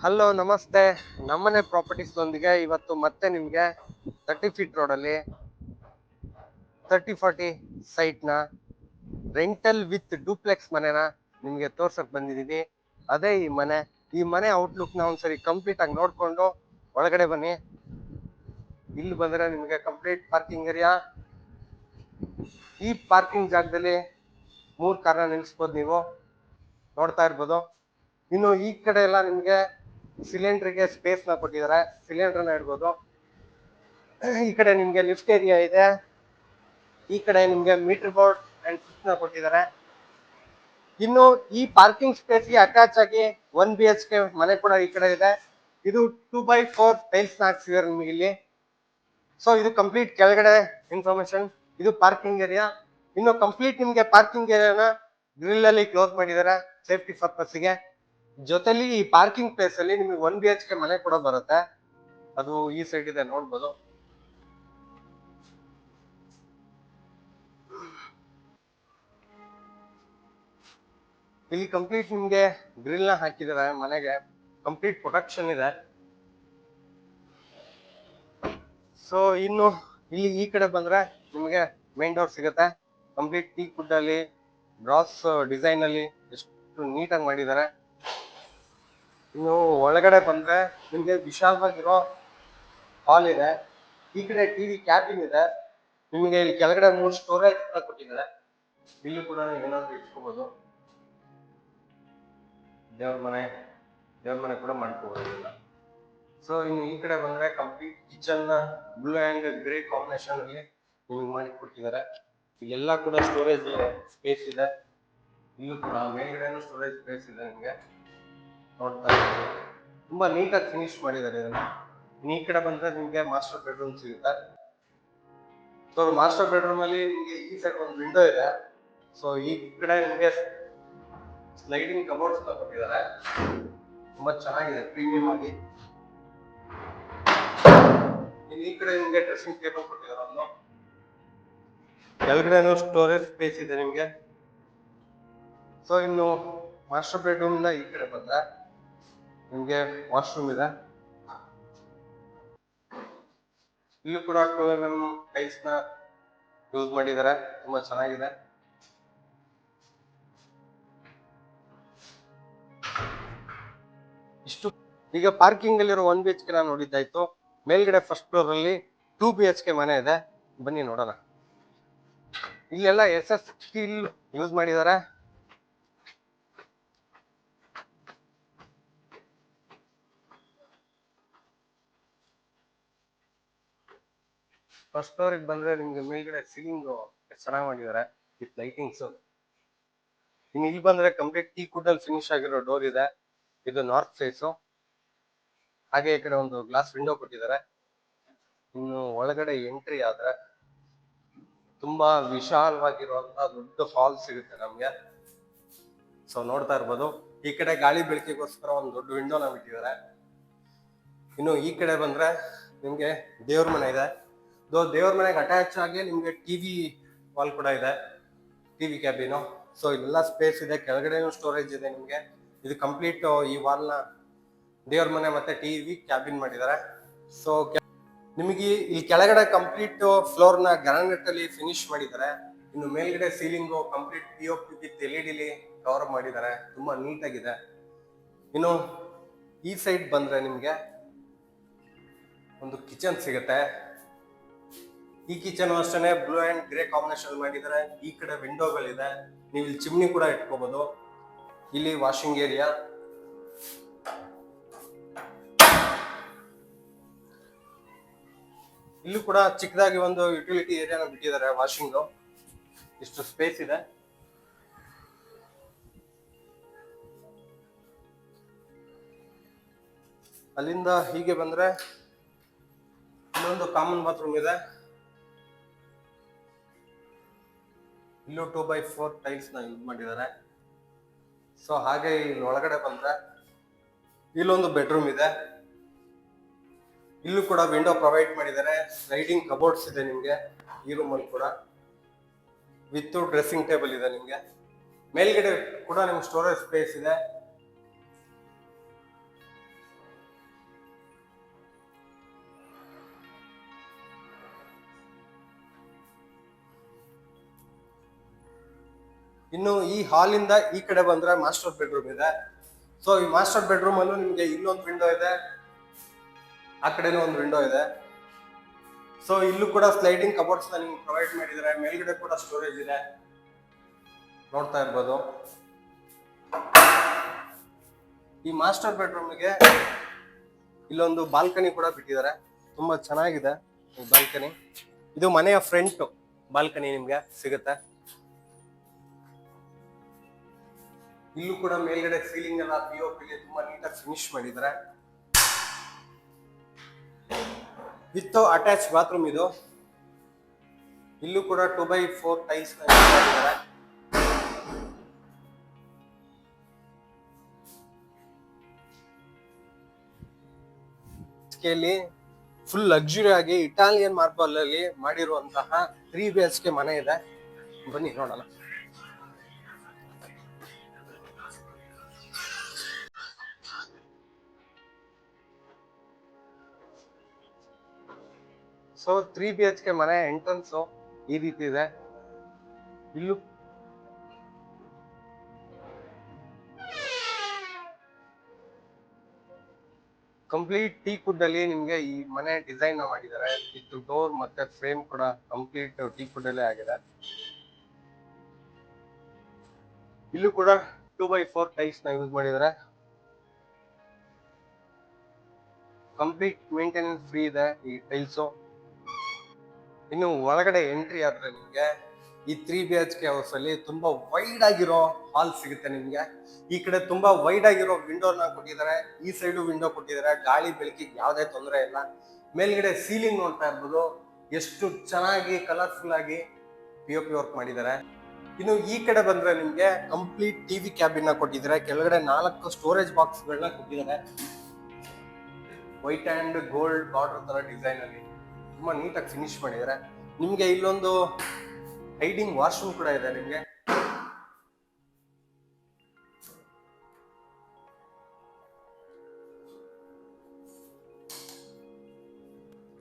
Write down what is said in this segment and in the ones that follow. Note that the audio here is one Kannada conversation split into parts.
ಹಲೋ ನಮಸ್ತೆ. ನಮ್ಮನೆ ಪ್ರಾಪರ್ಟೀಸ್ನೊಂದಿಗೆ ಇವತ್ತು ಮತ್ತೆ ನಿಮಗೆ 30 ಫೀಟ್ ರೋಡಲ್ಲಿ 30-40 ಸೈಟ್ನ ರೆಂಟಲ್ ವಿತ್ ಡೂಪ್ಲೆಕ್ಸ್ ಮನೆನ ನಿಮಗೆ ತೋರ್ಸಕ್ ಬಂದಿದ್ದೀನಿ. ಅದೇ ಈ ಮನೆ ಔಟ್ಲುಕ್ನ ಒಂದ್ಸರಿ ಕಂಪ್ಲೀಟ್ ಆಗಿ ನೋಡ್ಕೊಂಡು ಒಳಗಡೆ ಬನ್ನಿ. ಇಲ್ಲಿ ಬಂದರೆ ನಿಮಗೆ ಕಂಪ್ಲೀಟ್ ಪಾರ್ಕಿಂಗ್ ಏರಿಯಾ. ಈ ಪಾರ್ಕಿಂಗ್ ಜಾಗದಲ್ಲಿ 3 ಕಾರ್ನ ನಿಲ್ಲಿಸ್ಬೋದು, ನೀವು ನೋಡ್ತಾ ಇರ್ಬೋದು. ಇನ್ನು ಈ ಕಡೆ ಎಲ್ಲ ನಿಮಗೆ ಸಿಲಿಂಡರ್ಗೆ ಸ್ಪೇಸ್ನ ಕೊಟ್ಟಿದ್ದಾರೆ, ಸಿಲಿಂಡರ್ನ ಇಡ್ಬೋದು. ಈ ಕಡೆ ನಿಮಗೆ ಲಿಫ್ಟ್ ಏರಿಯಾ ಇದೆ. ಈ ಕಡೆ ನಿಮಗೆ ಮೀಟರ್ ಬೋರ್ಡ್ ಅಂಡ್ ಸ್ವಿಚ್ನ ಕೊಟ್ಟಿದ್ದಾರೆ. ಇನ್ನು ಈ ಪಾರ್ಕಿಂಗ್ ಸ್ಪೇಸ್ಗೆ ಅಟ್ಯಾಚ್ ಆಗಿ 1 BHK ಮನೆ ಕೂಡ ಈ ಕಡೆ ಇದೆ. ಇದು 2x4 ಟೈಲ್ಸ್ನ ಹಾಕ್ಸಿದ್ದಾರೆ ನಿಮಗೆ ಇಲ್ಲಿ. ಸೊ ಇದು ಕಂಪ್ಲೀಟ್ ಕೆಳಗಡೆ ಇನ್ಫಾರ್ಮೇಶನ್. ಇದು ಪಾರ್ಕಿಂಗ್ ಏರಿಯಾ. ಇನ್ನು ಕಂಪ್ಲೀಟ್ ನಿಮಗೆ ಪಾರ್ಕಿಂಗ್ ಏರಿಯಾನ ಗ್ರಿಲ್ ಅಲ್ಲಿ ಕ್ಲೋಸ್ ಮಾಡಿದ್ದಾರೆ ಸೇಫ್ಟಿ ಪರ್ಪಸ್ಗೆ. ಜೊತೆಲಿ ಈ ಪಾರ್ಕಿಂಗ್ ಪ್ಲೇಸ್ ಅಲ್ಲಿ ನಿಮಗೆ 1 BHK ಮನೆ ಕೂಡ ಬರುತ್ತೆ. ಅದು ಈ ಸೈಡ್ ಇದೆ, ನೋಡ್ಬೋದು. ಇಲ್ಲಿ ಕಂಪ್ಲೀಟ್ ನಿಮ್ಗೆ ಗ್ರಿಲ್ ನ ಹಾಕಿದ್ದಾರೆ, ಮನೆಗೆ ಕಂಪ್ಲೀಟ್ ಪ್ರೊಟೆಕ್ಷನ್ ಇದೆ. ಸೊ ಇನ್ನು ಇಲ್ಲಿ ಈ ಕಡೆ ಬಂದ್ರೆ ನಿಮಗೆ ಮೇನ್ ಡೋರ್ ಸಿಗುತ್ತೆ. ಕಂಪ್ಲೀಟ್ ಟೀ ಕುಡ್ ಅಲ್ಲಿ ಬ್ರಾಸ್ ಡಿಸೈನ್ ಅಲ್ಲಿ ಎಷ್ಟು ನೀಟಾಗಿ ಮಾಡಿದ್ದಾರೆ. ಇನ್ನು ಒಳಗಡೆ ಬಂದ್ರೆ ನಿಮ್ಗೆ ವಿಶಾಲವಾಗಿರೋ ಹಾಲ್ ಇದೆ. ಈ ಕಡೆ ಟಿವಿ ಕ್ಯಾಬಿನ್ ಇದೆ. ನಿಮಗೆ ಇಲ್ಲಿ ಕೆಳಗಡೆ 3 ಸ್ಟೋರೇಜ್ ಕೊಟ್ಟಿದ್ದಾರೆ. ಇಲ್ಲಿ ಕೂಡ ಏನಾದ್ರು ಇಟ್ಕೋಬಹುದು. ದೇವ್ರ ಮನೆ ಕೂಡ ಮಾಡ್ಕೋಬಹುದು. ಸೊ ಇನ್ನು ಈ ಕಡೆ ಬಂದ್ರೆ ಕಂಪ್ಲೀಟ್ ಕಿಚನ್ ನ ಬ್ಲೂ ಅಂಡ್ ಗ್ರೇ ಕಾಂಬಿನೇಷನ್ ಅಲ್ಲಿ ನಿಮ್ಗೆ ಮಾಡಿ ಕೊಟ್ಟಿದ್ದಾರೆ. ಇಲ್ಲೆಲ್ಲ ಕೂಡ ಸ್ಟೋರೇಜ್ ಸ್ಪೇಸ್ ಇದೆ. ಇಲ್ಲೂ ಕೂಡ ಮೇಲ್ಗಡೆನೂ ಸ್ಟೋರೇಜ್ ಸ್ಪೇಸ್ ಇದೆ. ನಿಮ್ಗೆ ನೋಡ್ತಾ ಇದ್ದೀವಿ, ತುಂಬಾ ನೀಟಾಗಿ ಫಿನಿಶ್ ಮಾಡಿದ್ದಾರೆ ಇದನ್ನ. ಈ ಕಡೆ ಬಂದ್ರೆ ನಿಮ್ಗೆ ಮಾಸ್ಟರ್ ಬೆಡ್ರೂಮ್ ಸಿಗುತ್ತೆ. ಸೊ ಮಾಸ್ಟರ್ ಬೆಡ್ರೂಮ್ ಅಲ್ಲಿ ನಿಮ್ಗೆ ಈ ಸೈಡ್ ಒಂದು ವಿಂಡೋ ಇದೆ. ಸೊ ಈ ಕಡೆ ನಿಮ್ಗೆ ಸ್ಲೈಡಿಂಗ್ ಕಬೋರ್ಡ್ಸ್ ಕೊಟ್ಟಿದ್ದಾರೆ, ತುಂಬಾ ಚೆನ್ನಾಗಿದೆ ಪ್ರೀಮಿಯಂ ಆಗಿ. ಈ ಕಡೆ ನಿಮ್ಗೆ ಡ್ರೆಸ್ಸಿಂಗ್ ಟೇಬಲ್ ಕೊಟ್ಟಿದ್ದಾರೆ. ಒಂದು ಕೆಳಗಡೆನೂ ಸ್ಟೋರೇಜ್ ಸ್ಪೇಸ್ ಇದೆ ನಿಮ್ಗೆ. ಸೊ ಇನ್ನು ಮಾಸ್ಟರ್ ಬೆಡ್ರೂಮ್ ಇಂದ ಈ ಕಡೆ ಬಂದ್ರೆ ನಿಮ್ಗೆ ವಾಶ್ರೂಮ್ ಇದೆ. ಇಲ್ಲೂ ಕೂಡ 2mm ಟೈಲ್ಸ್ ನ ಯೂಸ್ ಮಾಡಿದ್ದಾರೆ, ತುಂಬಾ ಚೆನ್ನಾಗಿದೆ. ಇಷ್ಟು ಈಗ ಪಾರ್ಕಿಂಗ್ ಅಲ್ಲಿರೋ 1 BHK ನಾನು ನೋಡಿದ್ದಾಯ್ತು. ಮೇಲ್ಗಡೆ ಫಸ್ಟ್ ಫ್ಲೋರ್ ಅಲ್ಲಿ 2 BHK ಮನೆ ಇದೆ, ಬನ್ನಿ ನೋಡೋಣ. ಇಲ್ಲೆಲ್ಲ SS ಸ್ಟೀಲ್ ಯೂಸ್ ಮಾಡಿದ್ದಾರೆ. ಫಸ್ಟ್ ಫ್ಲೋರ್ ಬಂದ್ರೆ ನಿಮ್ಗೆ ಮೇಲ್ಗಡೆ ಸೀಲಿಂಗ್ ಚೆನ್ನಾಗಿ ಮಾಡಿದ್ದಾರೆ ವಿತ್ ಲೈಟಿಂಗ್ಸ್. ಇನ್ನು ಇಲ್ಲಿ ಬಂದ್ರೆ ಕಂಪ್ಲೀಟ್ ಟೀ ಕುಡ್ ಅಲ್ಲಿ ಫಿನಿಶ್ ಆಗಿರೋ ಡೋರ್ ಇದೆ. ಇದು ನಾರ್ತ್ ಫೇಸ್. ಹಾಗೆ ಈ ಕಡೆ ಒಂದು ಗ್ಲಾಸ್ ವಿಂಡೋ ಕೊಟ್ಟಿದ್ದಾರೆ. ಇನ್ನು ಒಳಗಡೆ ಎಂಟ್ರಿ ಆದ್ರೆ ತುಂಬಾ ವಿಶಾಲವಾಗಿರುವಂತಹ ದೊಡ್ಡ ಹಾಲ್ ಸಿಗುತ್ತೆ ನಮ್ಗೆ. ಸೊ ನೋಡ್ತಾ ಇರ್ಬೋದು, ಈ ಕಡೆ ಗಾಳಿ ಬೆಳಕಿಗೋಸ್ಕರ ಒಂದು ದೊಡ್ಡ ವಿಂಡೋನ ಬಿಟ್ಟಿದ್ದಾರೆ. ಇನ್ನು ಈ ಕಡೆ ಬಂದ್ರೆ ನಿಮ್ಗೆ ದೇವ್ರ ಮನೆ ಇದೆ. ದೇವ್ರ ಮನೆಗೆ ಅಟ್ಯಾಚ್ ಆಗಿ ನಿಮ್ಗೆ ಟಿವಿ ವಾಲ್ ಕೂಡ ಇದೆ, ಟಿವಿ ಕ್ಯಾಬಿನು. ಸೊ ಇಲ್ಲೆಲ್ಲ ಸ್ಪೇಸ್ ಇದೆ, ಕೆಳಗಡೆನೂ ಸ್ಟೋರೇಜ್ ಇದೆ ನಿಮ್ಗೆ. ಇದು ಕಂಪ್ಲೀಟ್ ಈ ವಾಲ್ ನ ದೇವ್ರ ಮನೆ ಮತ್ತೆ ಟಿವಿ ಕ್ಯಾಬಿನ್ ಮಾಡಿದ್ದಾರೆ. ಸೊ ನಿಮಗೆ ಈ ಕೆಳಗಡೆ ಕಂಪ್ಲೀಟ್ ಫ್ಲೋರ್ ನ ಗ್ರಾನೈಟ್ ಅಲ್ಲಿ ಫಿನಿಶ್ ಮಾಡಿದ್ದಾರೆ. ಇನ್ನು ಮೇಲ್ಗಡೆ ceiling complete POP with LED cover ಮಾಡಿದ್ದಾರೆ, ತುಂಬಾ ನೀಟ್ ಆಗಿದೆ. ಇನ್ನು ಈ ಸೈಡ್ ಬಂದ್ರೆ ನಿಮ್ಗೆ ಒಂದು ಕಿಚನ್ ಸಿಗುತ್ತೆ. ಈ ಕಿಚನ್ ಅಷ್ಟೇ ಬ್ಲೂ ಅಂಡ್ ಗ್ರೇ ಕಾಂಬಿನೇಷನ್ ಮಾಡಿದ್ದಾರೆ. ಈ ಕಡೆ ವಿಂಡೋಗಳಿದೆ, ನೀವು ಇಲ್ಲಿ ಚಿಮ್ನಿ ಕೂಡ ಇಟ್ಕೋಬಹುದು. ಇಲ್ಲಿ ವಾಷಿಂಗ್ ಏರಿಯಾ. ಇಲ್ಲೂ ಕೂಡ ಚಿಕ್ಕದಾಗಿ ಒಂದು ಯುಟಿಲಿಟಿ ಏರಿಯಾನ ಬಿಟ್ಟಿದ್ದಾರೆ, ವಾಷಿಂಗ್. ಇಷ್ಟು ಸ್ಪೇಸ್ ಇದೆ. ಅಲ್ಲಿಂದ ಹೀಗೆ ಬಂದ್ರೆ ಇನ್ನೊಂದು ಕಾಮನ್ ಬಾತ್ರೂಮ್ ಇದೆ. ಇಲ್ಲೂ 2x4 ಟೈಲ್ಸ್ ನ ಯೂಸ್ ಮಾಡಿದ್ದಾರೆ. ಸೊ ಹಾಗೆ ಇಲ್ಲಿ ಒಳಗಡೆ ಬಂದ್ರೆ ಇಲ್ಲೊಂದು ಬೆಡ್ರೂಮ್ ಇದೆ. ಇಲ್ಲೂ ಕೂಡ ವಿಂಡೋ ಪ್ರೊವೈಡ್ ಮಾಡಿದ್ದಾರೆ, ಸ್ಲೈಡಿಂಗ್ ಕಬೋರ್ಡ್ಸ್ ಇದೆ ನಿಮ್ಗೆ ಈ ರೂಮ್ ಅಲ್ಲಿ ಕೂಡ, ವಿತ್ ಡ್ರೆಸ್ಸಿಂಗ್ ಟೇಬಲ್ ಇದೆ ನಿಮ್ಗೆ. ಮೇಲ್ಗಡೆ ಕೂಡ ನಿಮ್ಗೆ ಸ್ಟೋರೇಜ್ ಸ್ಪೇಸ್ ಇದೆ. ಇನ್ನು ಈ ಹಾಲಿಂದ ಈ ಕಡೆ ಬಂದ್ರೆ ಮಾಸ್ಟರ್ ಬೆಡ್ರೂಮ್ ಇದೆ. ಸೊ ಈ ಮಾಸ್ಟರ್ ಬೆಡ್ರೂಮ್ ಅಲ್ಲೂ ನಿಮ್ಗೆ ಇಲ್ಲೊಂದು ವಿಂಡೋ ಇದೆ, ಆ ಕಡೆನೂ ಒಂದು ವಿಂಡೋ ಇದೆ. ಸೊ ಇಲ್ಲೂ ಕೂಡ ಸ್ಲೈಡಿಂಗ್ ಕಬೋರ್ಡ್ಸ್ ನಿಮ್ಗೆ ಪ್ರೊವೈಡ್ ಮಾಡಿದ್ದಾರೆ. ಮೇಲ್ಗಡೆ ಕೂಡ ಸ್ಟೋರೇಜ್ ಇದೆ, ನೋಡ್ತಾ ಇರ್ಬೋದು. ಈ ಮಾಸ್ಟರ್ ಬೆಡ್ರೂಮ್ಗೆ ಇಲ್ಲೊಂದು ಬಾಲ್ಕನಿ ಕೂಡ ಬಿಟ್ಟಿದ್ದಾರೆ, ತುಂಬಾ ಚೆನ್ನಾಗಿದೆ ಈ ಬಾಲ್ಕನಿ. ಇದು ಮನೆಯ ಫ್ರಂಟ್ ಬಾಲ್ಕನಿ ನಿಮ್ಗೆ ಸಿಗುತ್ತೆ. ಇಲ್ಲೂ ಕೂಡ ಮೇಲ್ಗಡೆ ಸೀಲಿಂಗ್ ಎಲ್ಲ POP ತುಂಬಾ ನೀಟಾಗಿ ಫಿನಿಶ್ ಮಾಡಿದ್ದಾರೆ. ವಿತ್ ಅಟ್ಯಾಚ್ ಬಾತ್ರೂಮ್ ಇದು. ಇಲ್ಲೂ ಕೂಡ 2x4 ಟೈಲ್ಸ್ ಮಾಡಿದ್ದಾರೆ. ಫುಲ್ ಲಕ್ಸುರಿ ಆಗಿ ಇಟಾಲಿಯನ್ ಮಾರ್ಬಲ್ ಅಲ್ಲಿ ಮಾಡಿರುವಂತಹ 3 BHK ಮನೆ ಇದೆ. ಬನ್ನಿ ನೋಡೋಣ. ಸೊ 3 BHK ಮನೆ ಎಂಟ್ರನ್ಸ್ ಈ ರೀತಿ ಇದೆ. ಇಲ್ಲೂ ಕಂಪ್ಲೀಟ್ ಟೀಕ್ ವುಡ್ ಅಲ್ಲಿ ನಿಮ್ಗೆ ಈ ಮನೆ ಡಿಸೈನ್ ಮಾಡಿದ್ದಾರೆ. ಇದು ಡೋರ್ ಮತ್ತೆ ಫ್ರೇಮ್ ಕೂಡ ಕಂಪ್ಲೀಟ್ ಟೀಕ್ ವುಡ್ ಅಲ್ಲೇ ಆಗಿದೆ. ಇಲ್ಲೂ ಕೂಡ 2x4 ಟೈಲ್ಸ್ ನ ಯೂಸ್ ಮಾಡಿದ್ದಾರೆ. ಕಂಪ್ಲೀಟ್ ಮೇಂಟೆನೆನ್ಸ್ ಫ್ರೀ ಇದೆ ಈ ಟೈಲ್ಸ್. ಇನ್ನು ಒಳಗಡೆ ಎಂಟ್ರಿ ಆದ್ರೆ ನಿಮ್ಗೆ ಈ 3 BHK ಹೌಸ್ ಅಲ್ಲಿ ತುಂಬಾ ವೈಡ್ ಆಗಿರೋ ಹಾಲ್ ಸಿಗುತ್ತೆ ನಿಮ್ಗೆ. ಈ ಕಡೆ ತುಂಬಾ ವೈಡ್ ಆಗಿರೋ ವಿಂಡೋನ ಕೊಟ್ಟಿದ್ದಾರೆ, ಈ ಸೈಡು ವಿಂಡೋ ಕೊಟ್ಟಿದ್ದಾರೆ. ಗಾಳಿ ಬೆಳಕಿಗೆ ಯಾವುದೇ ತೊಂದರೆ ಇಲ್ಲ. ಮೇಲ್ಗಡೆ ಸೀಲಿಂಗ್ ನೋಡ್ತಾ ಇರ್ಬೋದು, ಎಷ್ಟು ಚೆನ್ನಾಗಿ ಕಲರ್ಫುಲ್ ಆಗಿ POP ವರ್ಕ್ ಮಾಡಿದ್ದಾರೆ. ಇನ್ನು ಈ ಕಡೆ ಬಂದ್ರೆ ನಿಮ್ಗೆ ಕಂಪ್ಲೀಟ್ ಟಿವಿ ಕ್ಯಾಬಿನ್ ನ ಕೊಟ್ಟಿದ್ದಾರೆ. ಕೆಳಗಡೆ 4 ಸ್ಟೋರೇಜ್ ಬಾಕ್ಸ್ ಗಳನ್ನ ಕೊಟ್ಟಿದ್ದಾರೆ. ವೈಟ್ ಅಂಡ್ ಗೋಲ್ಡ್ ಬಾರ್ಡರ್ ತರ ಡಿಸೈನ್ ಅಲ್ಲಿ ತುಂಬಾ ನೀಟಾಗಿ ಫಿನಿಶ್ ಮಾಡಿದ್ದಾರೆ. ನಿಮ್ಗೆ ಇಲ್ಲೊಂದು ಹೈಡಿಂಗ್ ವಾಶ್ರೂಮ್ ಕೂಡ ಇದೆ ನಿಮ್ಗೆ.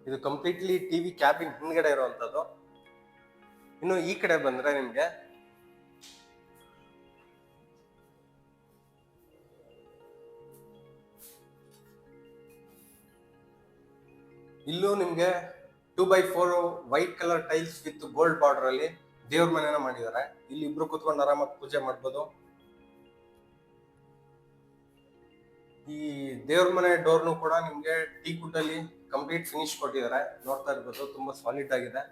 ಇದು ಕಂಪ್ಲೀಟ್ಲಿ ಟಿವಿ ಕ್ಯಾಬಿನ್ ಹಿಂದ್ಗಡೆ ಇರುವಂತದ್ದು. ಇನ್ನು ಈ ಕಡೆ ಬಂದ್ರೆ ನಿಮ್ಗೆ ಇಲ್ಲೂ ನಿಮ್ಗೆ 2x4 white colour tiles with gold border ಅಲ್ಲಿ ದೇವ್ರ ಮನೆನ ಮಾಡಿದ್ದಾರೆ. ಇಲ್ಲಿ ಇಬ್ರು ಕುತ್ಕೊಂಡು ಆರಾಮಾಗಿ ಪೂಜೆ ಮಾಡ್ಬೋದು. ಈ ದೇವ್ರ ಮನೆ ಡೋರ್ನು ಕೂಡ ನಿಮ್ಗೆ ಟೀಕ್ ವುಡ್ ಅಲ್ಲಿ ಕಂಪ್ಲೀಟ್ ಫಿನಿಶ್ ಕೊಟ್ಟಿದ್ದಾರೆ, ನೋಡ್ತಾ ಇರ್ಬೋದು. ತುಂಬಾ ಸಾಲಿಡ್ ಆಗಿದೆ.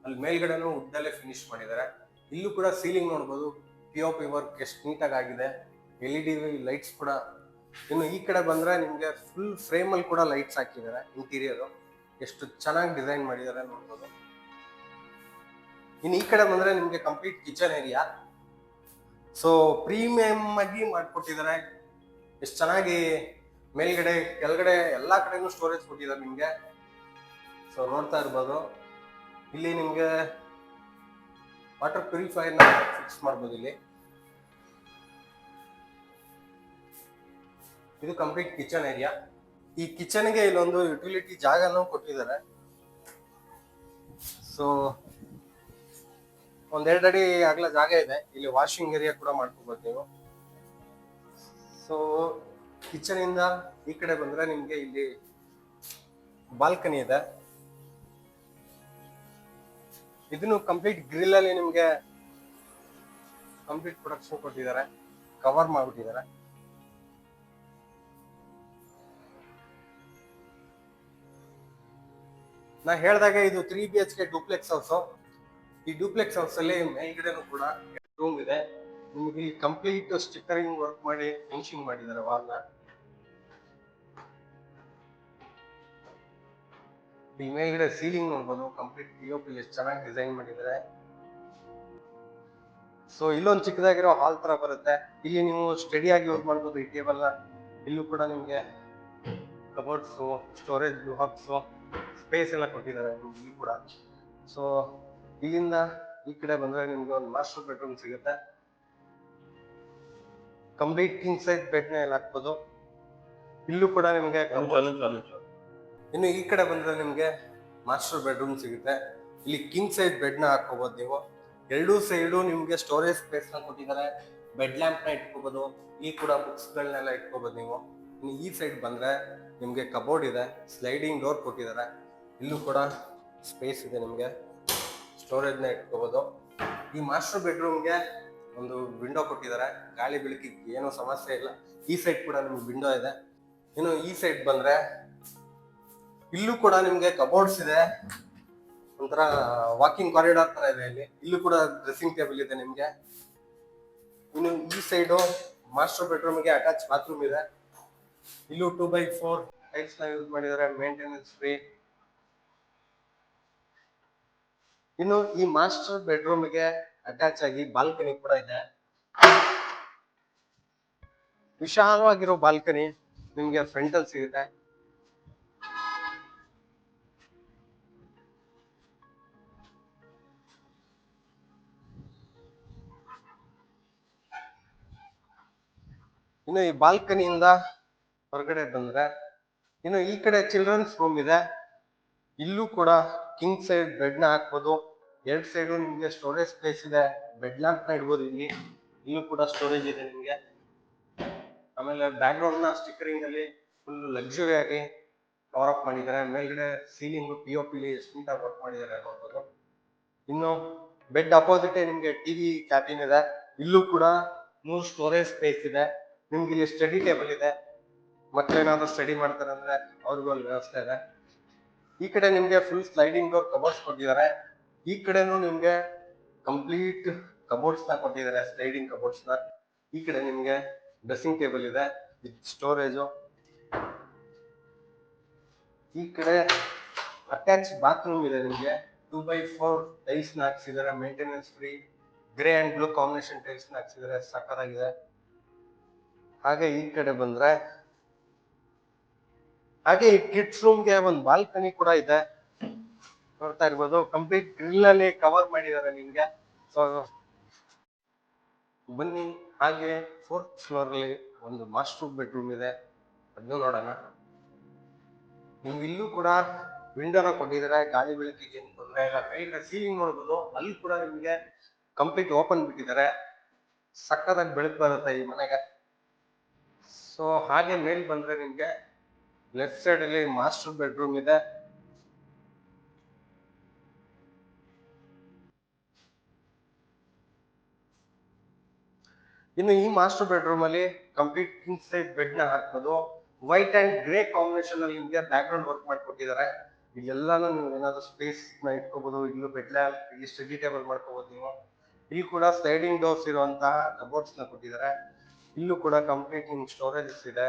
ಅಲ್ಲಿ ಮೇಲ್ಗಡೆನೂ ವುಡ್ ಅಲ್ಲೇ ಫಿನಿಶ್ ಮಾಡಿದ್ದಾರೆ. ಇಲ್ಲೂ ಕೂಡ ಸೀಲಿಂಗ್ ನೋಡ್ಬೋದು, POP ವರ್ಕ್ ಎಷ್ಟು ನೀಟಾಗಿ ಆಗಿದೆ. LED ಲೈಟ್ಸ್ ಕೂಡ. ಇನ್ನು ಈ ಕಡೆ ಬಂದ್ರೆ ನಿಮ್ಗೆ ಫುಲ್ ಫ್ರೇಮ್ ಅಲ್ಲಿ ಕೂಡ ಲೈಟ್ಸ್ ಹಾಕಿದ್ದಾರೆ. ಇಂಟೀರಿಯರ್ ಎಷ್ಟು ಚೆನ್ನಾಗಿ ಡಿಸೈನ್ ಮಾಡಿದ್ದಾರೆ ನೋಡ್ಬೋದು. ಇನ್ನು ಈ ಕಡೆ ಬಂದ್ರೆ ನಿಮ್ಗೆ complete kitchen area. So premium ಆಗಿ ಮಾಡ್ಕೊಟ್ಟಿದ್ದಾರೆ. ಎಷ್ಟು ಚೆನ್ನಾಗಿ ಮೇಲ್ಗಡೆ ಕೆಳಗಡೆ ಎಲ್ಲಾ ಕಡೆನೂ ಸ್ಟೋರೇಜ್ ಕೊಟ್ಟಿದ್ದಾರೆ ನಿಮ್ಗೆ. ಸೊ ನೋಡ್ತಾ ಇರ್ಬೋದು. ಇಲ್ಲಿ ನಿಮ್ಗೆ ವಾಟರ್ ಪ್ಯೂರಿಫೈಯರ್ ನ ಫಿಕ್ಸ್ ಮಾಡ್ಬೋದು ಇಲ್ಲಿ. ಇದು ಕಂಪ್ಲೀಟ್ ಕಿಚನ್ ಏರಿಯಾ. ಈ ಕಿಚನ್ಗೆ ಇಲ್ಲೊಂದು ಯುಟಿಲಿಟಿ ಜಾಗನೂ ಕೊಟ್ಟಿದ್ದಾರೆ. ಸೊ 1-2 ಅಡಿ ಅಗಲ ಜಾಗ ಇದೆ. ಇಲ್ಲಿ ವಾಷಿಂಗ್ ಏರಿಯಾ ಕೂಡ ಮಾಡ್ಕೋಬಹುದು ನೀವು. ಸೊ ಕಿಚನ್ ಇಂದ ಈ ಕಡೆ ಬಂದ್ರೆ ನಿಮ್ಗೆ ಇಲ್ಲಿ ಬಾಲ್ಕನಿ ಇದೆ. ಇದನ್ನು ಕಂಪ್ಲೀಟ್ ಗ್ರಿಲ್ ಅಲ್ಲಿ ನಿಮ್ಗೆ ಕಂಪ್ಲೀಟ್ ಪ್ರೊಡಕ್ಷನ್ ಕೊಟ್ಟಿದ್ದಾರೆ, ಕವರ್ ಮಾಡ್ಬಿಟ್ಟಿದ್ದಾರೆ. ನಾ ಹೇಳ್ದಾಗ ಇದು 3 BHK ಡೂಪ್ಲೆಕ್ಸ್ ಹೌಸ್. ಈ ಡೂಪ್ಲೆಕ್ಸ್ ಹೌಸ್ ಅಲ್ಲಿ ಮೇಲ್ಗಡೆನೂ ಕೂಡ ರೂಮ್ ಇದೆ. ನಿಮ್ಗೆ ಕಂಪ್ಲೀಟ್ ಸ್ಟಿಕ್ಕರಿಂಗ್ ವರ್ಕ್ ಮಾಡಿ ಫಿನಿಶಿಂಗ್ ಮಾಡಿದ್ದಾರೆ ವಾಲ್ನ. ಈ ಮೇಲ್ಗಡೆ ಸೀಲಿಂಗ್ ನೋಡ್ಬೋದು, ಕಂಪ್ಲೀಟ್ POP ಎಷ್ಟು ಚೆನ್ನಾಗಿ ಡಿಸೈನ್ ಮಾಡಿದ್ದಾರೆ. ಸೊ ಇಲ್ಲೊಂದು ಚಿಕ್ಕದಾಗಿರೋ ಹಾಲ್ ತರ ಬರುತ್ತೆ. ಇಲ್ಲಿ ನೀವು ಸ್ಟಡಿ ಆಗಿ ಯೂಸ್ ಮಾಡ್ಬೋದು ಈ ಟೇಬಲ್ ನ. ಇಲ್ಲೂ ಕೂಡ ನಿಮ್ಗೆ ಕಬೋರ್ಡ್ಸ್, ಸ್ಟೋರೇಜ್ ಬಾಕ್ಸ್, ಸ್ಪೇಸ್ ಎಲ್ಲ ಕೊಟ್ಟಿದ್ದಾರೆ ಇಲ್ಲಿ ಕೂಡ. ಸೊ ಇಲ್ಲಿಂದ ಈ ಕಡೆ ಬಂದ್ರೆ ನಿಮ್ಗೆ ಒಂದು ಮಾಸ್ಟರ್ ಬೆಡ್ರೂಮ್ ಸಿಗುತ್ತೆ. ಕಂಪ್ಲೀಟ್ ಕಿಂಗ್ ಸೈಜ್ ಬೆಡ್ ನ ಎಲ್ಲ ಹಾಕ್ಬೋದು. ಇಲ್ಲೂ ಕೂಡ ನಿಮ್ಗೆ ಇನ್ನು ಈ ಕಡೆ ಬಂದ್ರೆ ನಿಮ್ಗೆ ಮಾಸ್ಟರ್ ಬೆಡ್ರೂಮ್ ಸಿಗುತ್ತೆ. ಇಲ್ಲಿ ಕಿಂಗ್ ಸೈಜ್ ಬೆಡ್ ನ ಹಾಕೋಬಹುದು ನೀವು. ಎರಡೂ ಸೈಡು ನಿಮ್ಗೆ ಸ್ಟೋರೇಜ್ ಸ್ಪೇಸ್ ನ ಕೊಟ್ಟಿದ್ದಾರೆ. ಬೆಡ್ ಲ್ಯಾಂಪ್ ನ ಇಟ್ಕೋಬಹುದು, ಈ ಕೂಡ ಬುಕ್ಸ್ ಗಳನ್ನೆಲ್ಲ ಇಟ್ಕೋಬಹುದು ನೀವು. ಇನ್ನು ಈ ಸೈಡ್ ಬಂದ್ರೆ ನಿಮ್ಗೆ ಕಬೋರ್ಡ್ ಇದೆ, ಸ್ಲೈಡಿಂಗ್ ಡೋರ್ ಕೊಟ್ಟಿದ್ದಾರೆ. ಇಲ್ಲೂ ಕೂಡ ಸ್ಪೇಸ್ ಇದೆ, ನಿಮ್ಗೆ ಸ್ಟೋರೇಜ್ ನ ಇಟ್ಕೋಬಹುದು. ಈ ಮಾಸ್ಟರ್ ಬೆಡ್ರೂಮ್ಗೆ ಒಂದು ವಿಂಡೋ ಕೊಟ್ಟಿದ್ದಾರೆ, ಗಾಳಿ ಬೆಳಕಿಗೆ ಏನೋ ಸಮಸ್ಯೆ ಇಲ್ಲ. ಈ ಸೈಡ್ ಕೂಡ ನಿಮ್ಗೆ ವಿಂಡೋ ಇದೆ. ಇನ್ನು ಈ ಸೈಡ್ ಬಂದ್ರೆ ಇಲ್ಲೂ ಕೂಡ ನಿಮ್ಗೆ ಕಬೋರ್ಡ್ಸ್ ಇದೆ, ಒಂಥರ ವಾಕಿಂಗ್ ಕಾರಿಡಾರ್ ತರ ಇದೆ. ಇಲ್ಲೂ ಕೂಡ ಡ್ರೆಸ್ಸಿಂಗ್ ಟೇಬಲ್ ಇದೆ ನಿಮ್ಗೆ. ಇನ್ನು ಈ ಸೈಡು ಮಾಸ್ಟರ್ ಬೆಡ್ರೂಮ್ಗೆ ಅಟ್ಯಾಚ್ ಬಾತ್ರೂಮ್ ಇದೆ. ಇಲ್ಲೂ 2x4 ಟೈಲ್ಸ್ ನ ಯೂಸ್ ಮಾಡಿದ್ದಾರೆ, ಮೇಂಟೆನೆನ್ಸ್ ಫ್ರೀ. ಇನ್ನು ಈ ಮಾಸ್ಟರ್ ಬೆಡ್ರೂಮ್ಗೆ ಅಟ್ಯಾಚ್ ಆಗಿ ಬಾಲ್ಕನಿ ಕೂಡ ಇದೆ, ವಿಶಾಲವಾಗಿರೋ ಬಾಲ್ಕನಿ ನಿಮ್ಗೆ ಫ್ರಂಟ್ ಅಲ್ಲಿ ಸಿಗುತ್ತೆ. ಇನ್ನು ಈ ಬಾಲ್ಕನಿಯಿಂದ ಹೊರಗಡೆ ಬಂದ್ರೆ ಇನ್ನು ಈ ಕಡೆ ಚಿಲ್ಡ್ರನ್ಸ್ ರೂಮ್ ಇದೆ. ಇಲ್ಲೂ ಕೂಡ ಕಿಂಗ್ ಸೈಡ್ ಬೆಡ್ ನ ಹಾಕ್ಬೋದು. ಎರಡ್ ಸೈಡ್ ನಿಮ್ಗೆ ಸ್ಟೋರೇಜ್ ಸ್ಪೇಸ್ ಇದೆ, ಬೆಡ್ ಲ್ಯಾಂಪ್ ನ ಇಡ್ಬೋದು ಇಲ್ಲಿ. ಇಲ್ಲೂ ಕೂಡ ಸ್ಟೋರೇಜ್ ಇದೆ ನಿಮ್ಗೆ. ಆಮೇಲೆ ಬ್ಯಾಕ್ ಗ್ರೌಂಡ್ ನ ಸ್ಟಿಕರಿಂಗ್ ಅಲ್ಲಿ ಫುಲ್ ಲಕ್ಸುರಿ ಆಗಿ ಕವರ್ ಅಪ್ ಮಾಡಿದ್ದಾರೆ. ಮೇಲ್ಗಡೆ ಸೀಲಿಂಗ್ POP ಎಷ್ಟು ನೀಟಾಗಿ ವರ್ಕ್ ಮಾಡಿದ್ದಾರೆ ನೋಡ್ಬೋದು. ಇನ್ನು ಬೆಡ್ ಅಪೋಸಿಟ್ ನಿಮ್ಗೆ ಟಿವಿ ಕ್ಯಾಬಿನ್ ಇದೆ. ಇಲ್ಲೂ ಕೂಡ 3 ಸ್ಟೋರೇಜ್ ಸ್ಪೇಸ್ ಇದೆ. ನಿಮ್ಗೆ ಇಲ್ಲಿ ಸ್ಟಡಿ ಟೇಬಲ್ ಇದೆ, ಮಕ್ಕಳೇನಾದ್ರೂ ಸ್ಟಡಿ ಮಾಡ್ತಾರೆ ಅಂದ್ರೆ ಅವ್ರಿಗೂ ಅಲ್ಲಿ ವ್ಯವಸ್ಥೆ ಇದೆ. ಈ ಕಡೆ ನಿಮ್ಗೆ ಫುಲ್ ಸ್ಲೈಡಿಂಗ್ ಡೋರ್ ಕಬೋರ್ಡ್ಸ್ ಕೊಟ್ಟಿದ್ದಾರೆ. ಈ ಕಡೆನೂ ನಿಮ್ಗೆ ಕಂಪ್ಲೀಟ್ ಕಬೋರ್ಡ್ಸ್ ನ ಕೊಟ್ಟಿದ್ದಾರೆ, ಸ್ಲೈಡಿಂಗ್ ಕಬೋರ್ಡ್ಸ್ ನ. ಈ ಕಡೆ ನಿಮ್ಗೆ ಡ್ರೆಸ್ಸಿಂಗ್ ಟೇಬಲ್ ಇದೆ ವಿತ್ ಸ್ಟೋರೇಜ್. ಈ ಕಡೆ ಅಟ್ಯಾಚ್ ಬಾತ್ರೂಮ್ ಇದೆ ನಿಮ್ಗೆ. 2x4 ಟೈಲ್ಸ್ ನ ಹಾಕ್ಸಿದ್ದಾರೆ, maintenance free. Grey and blue combination tiles ನ ಹಾಕ್ಸಿದ್ದಾರೆ, ಸಕ್ಕತ್ತಾಗಿದೆ. ಹಾಗೆ ಈ ಕಡೆ ಬಂದ್ರೆ ಹಾಗೆ ಈ ಕಿಡ್ಸ್ ರೂಮ್ಗೆ ಒಂದು ಬಾಲ್ಕನಿ ಕೂಡ ಇದೆ, ನೋಡ್ತಾ ಇರ್ಬೋದು. ಕಂಪ್ಲೀಟ್ ಗ್ರಿಲ್ ಅಲ್ಲಿ ಕವರ್ ಮಾಡಿದ್ದಾರೆ ನಿಮ್ಗೆ. ಸೊ ಬನ್ನಿ, ಹಾಗೆ 4th ಫ್ಲೋರ್ ಅಲ್ಲಿ ಒಂದು ಮಾಸ್ಟರ್ ಬೆಡ್ರೂಮ್ ಇದೆ, ಅದನ್ನು ನೋಡೋಣ. ನೀವು ಇಲ್ಲೂ ಕೂಡ ವಿಂಡೋನ ಕೊಟ್ಟಿದ್ದಾರೆ, ಗಾಳಿ ಬೆಳಕಿಗೆ ಏನು ತೊಂದರೆ ಇಲ್ಲ. ಕೈಯಿಂದ ಸೀಲಿಂಗ್ ನೋಡ್ಬೋದು, ಅಲ್ಲಿ ಕೂಡ ನಿಮ್ಗೆ ಕಂಪ್ಲೀಟ್ ಓಪನ್ ಬಿಟ್ಟಿದ್ದಾರೆ, ಸಕ್ಕತ್ತಾಗಿ ಬೆಳಕು ಬರುತ್ತೆ ಈ ಮನೆಗೆ. ಸೊ ಹಾಗೆ ಮೇಲ್ ಬಂದ್ರೆ ನಿಮ್ಗೆ ಲೆಫ್ಟ್ ಸೈಡ್ ಅಲ್ಲಿ ಮಾಸ್ಟರ್ ಬೆಡ್ರೂಮ್ ಇದೆ. ಇನ್ನು ಈ ಮಾಸ್ಟರ್ ಬೆಡ್ರೂಮ್ ಅಲ್ಲಿ ಕಂಪ್ಲೀಟ್ ಕಿಂಗ್ ಸೈಡ್ ಬೆಡ್ ನ ಹಾಕ್ಬೋದು. ವೈಟ್ ಅಂಡ್ ಗ್ರೇ ಕಾಂಬಿನೇಷನ್ ಅಲ್ಲಿ ನಿಮ್ಗೆ ಬ್ಯಾಕ್ ಗ್ರೌಂಡ್ ವರ್ಕ್ ಮಾಡಿಕೊಟ್ಟಿದ್ದಾರೆ. ಇಲ್ಲೆಲ್ಲಾನು ನೀವು ಏನಾದ್ರು ಸ್ಪೇಸ್ ನ ಇಟ್ಕೋಬಹುದು. ಇಲ್ಲೂ ಬೆಡ್ ಲ್ಯಾಂಪ್, ಇಲ್ಲಿ ಸ್ಟಡಿ ಟೇಬಲ್ ಮಾಡ್ಕೋಬಹುದು ನೀವು. ಇಲ್ಲಿ ಕೂಡ ಸ್ಲೈಡಿಂಗ್ ಡೋರ್ಸ್ ಇರುವಂತಹ ಕಬೋರ್ಡ್ಸ್ ನ ಕೊಟ್ಟಿದ್ದಾರೆ. ಇಲ್ಲೂ ಕೂಡ ಕಂಪ್ಲೀಟ್ ನಿಮ್ಗೆ ಸ್ಟೋರೇಜಸ್ ಇದೆ.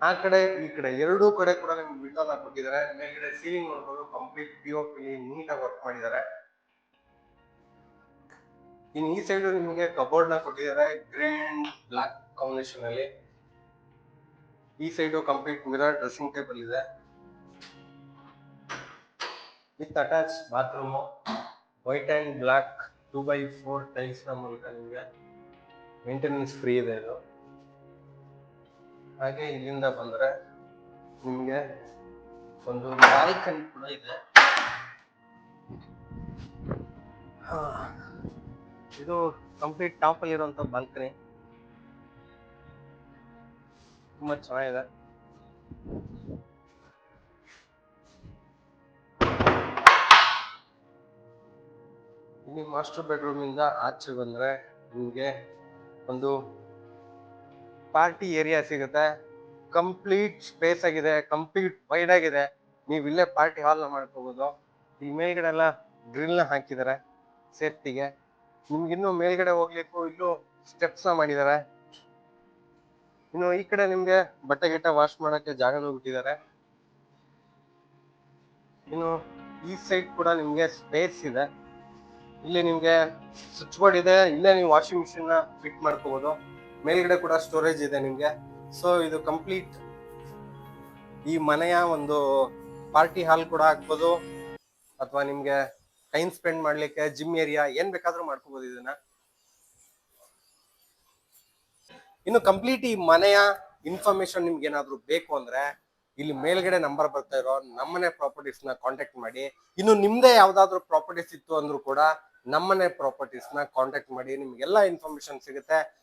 ಆ ಕಡೆ ಈ ಕಡೆ ಎರಡೂ ಕಡೆ ಕೂಡ ನಿಮ್ಗೆ ವಿಂಡೋನ ಕೊಟ್ಟಿದ್ದಾರೆ. ಮೇಲ್ಗಡೆ ಸೀಲಿಂಗ್ ನೋಡ್ಬೋದು, ಕಂಪ್ಲೀಟ್ POP ನೀಟಾಗಿ ವರ್ಕ್ ಮಾಡಿದ್ದಾರೆ. ಇನ್ನು ಈ ಸೈಡ್ ನಿಮಗೆ ಕಬೋರ್ಡ್ ನ ಕೊಟ್ಟಿದ್ದಾರೆ, ಗ್ರೇ ಅಂಡ್ ಬ್ಲಾಕ್ ಕಾಂಬಿನೇಷನ್ ಅಲ್ಲಿ. ಈ side complete mirror dressing table ಇದೆ with attach bathroom. White and black 2x4 tiles ನ ಮೂಲಕ ನಿಮಗೆ ಮೇಂಟೆನೆನ್ಸ್ ಫ್ರೀ ಇದೆ ಇದು. ಹಾಗೆ ಇಲ್ಲಿಂದ ಬಂದ್ರೆ ನಿಮ್ಗೆ ಒಂದು ಬಾಲ್ಕನಿ ಕೂಡ ಇದೆ. ಇದು ಕಂಪ್ಲೀಟ್ ಟಾಪ್ ಅಲ್ಲಿ ಇರುವಂತ ಬಾಲ್ಕನಿ, ತುಂಬಾ ಚೆನ್ನಾಗಿದೆ. ಇಲ್ಲಿ ಮಾಸ್ಟರ್ ಬೆಡ್ರೂಮ್ ಇಂದ ಆಚೆ ಬಂದ್ರೆ ನಿಮ್ಗೆ ಒಂದು ಪಾರ್ಟಿ ಏರಿಯಾ ಸಿಗುತ್ತೆ. ಕಂಪ್ಲೀಟ್ ಸ್ಪೇಸ್ ಆಗಿದೆ, ಕಂಪ್ಲೀಟ್ ವೈಡ್ ಆಗಿದೆ. ನೀವು ಇಲ್ಲೇ ಪಾರ್ಟಿ ಹಾಲ್ ನ ಮಾಡ್ಕೋಬಹುದು. ಈ ಮೇಲ್ಗಡೆ ಎಲ್ಲ ಗ್ರಿಲ್ ನ ಹಾಕಿದ್ದಾರೆ ಸೇಫ್ಟಿಗೆ. ನಿಮ್ಗೆ ಇನ್ನು ಮೇಲ್ಗಡೆ ಹೋಗ್ಲಿಕ್ಕೂ ಇಲ್ಲೂ ಸ್ಟೆಪ್ಸ್ ನ ಮಾಡಿದ್ದಾರೆ. ಇನ್ನು ಈ ಕಡೆ ನಿಮ್ಗೆ ಬಟ್ಟೆ ಗಿಟ್ಟ ವಾಶ್ ಮಾಡಕ್ಕೆ ಜಾಗನೂ ಬಿಟ್ಟಿದ್ದಾರೆ. ಇನ್ನು ಈ ಸೈಡ್ ಕೂಡ ನಿಮ್ಗೆ ಸ್ಪೇಸ್ ಇದೆ. ಇಲ್ಲಿ ನಿಮ್ಗೆ ಸ್ವಿಚ್ ಬೋರ್ಡ್ ಇದೆ, ಇಲ್ಲೇ ನೀವು ವಾಷಿಂಗ್ ಮಿಷಿನ್ ನ ಫಿಟ್ ಮಾಡ್ಕೋಬಹುದು. ಮೇಲ್ಗಡೆ ಕೂಡ ಸ್ಟೋರೇಜ್ ಇದೆ ನಿಮ್ಗೆ. ಸೊ ಇದು ಕಂಪ್ಲೀಟ್ ಈ ಮನೆಯ ಒಂದು ಪಾರ್ಟಿ ಹಾಲ್ ಕೂಡ ಆಗ್ಬೋದು, ಅಥವಾ ನಿಮ್ಗೆ ಟೈಮ್ ಸ್ಪೆಂಡ್ ಮಾಡ್ಲಿಕ್ಕೆ ಜಿಮ್ ಏರಿಯಾ ಏನ್ ಬೇಕಾದ್ರೂ ಮಾಡ್ಕೋಬಹುದು ಇದನ್ನ. ಇನ್ನು ಕಂಪ್ಲೀಟ್ ಈ ಮನೆಯ ಇನ್ಫಾರ್ಮೇಶನ್ ನಿಮ್ಗೆ ಏನಾದ್ರು ಬೇಕು ಅಂದ್ರೆ ಇಲ್ಲಿ ಮೇಲ್ಗಡೆ ನಂಬರ್ ಬರ್ತಾ ಇರೋ ನಮ್ಮನೆ ಪ್ರಾಪರ್ಟೀಸ್ ನ ಕಾಂಟ್ಯಾಕ್ಟ್ ಮಾಡಿ. ಇನ್ನು ನಿಮ್ದೇ ಯಾವ್ದಾದ್ರು ಪ್ರಾಪರ್ಟೀಸ್ ಇತ್ತು ಅಂದ್ರೂ ಕೂಡ ನಮ್ಮನೆ ಪ್ರಾಪರ್ಟೀಸ್ ನ ಕಾಂಟ್ಯಾಕ್ಟ್ ಮಾಡಿ, ನಿಮ್ಗೆಲ್ಲ ಇನ್ಫಾರ್ಮೇಶನ್ ಸಿಗುತ್ತೆ.